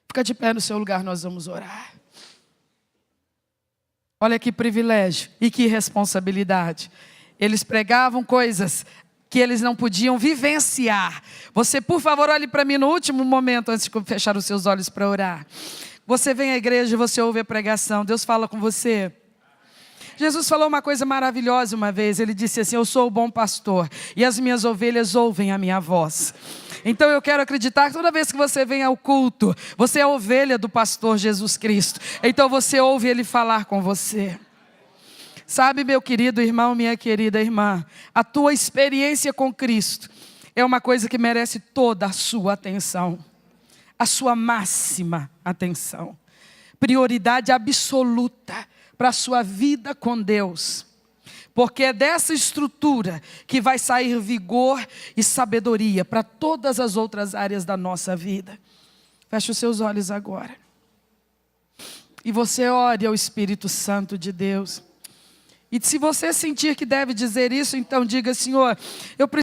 Fica de pé no seu lugar, nós vamos orar. Olha que privilégio e que responsabilidade. Eles pregavam coisas que eles não podiam vivenciar. Você, por favor, olhe para mim no último momento, antes de fechar os seus olhos para orar. Você vem à igreja e você ouve a pregação, Deus fala com você. Jesus falou uma coisa maravilhosa uma vez, ele disse assim: eu sou o bom pastor e as minhas ovelhas ouvem a minha voz. Então eu quero acreditar que toda vez que você vem ao culto, você é a ovelha do pastor Jesus Cristo. Então você ouve ele falar com você. Sabe, meu querido irmão, minha querida irmã, a tua experiência com Cristo é uma coisa que merece toda a sua atenção, a sua máxima atenção, prioridade absoluta para a sua vida com Deus, porque é dessa estrutura que vai sair vigor e sabedoria para todas as outras áreas da nossa vida. Feche os seus olhos agora e você ore ao Espírito Santo de Deus. E se você sentir que deve dizer isso, então diga: Senhor, eu preciso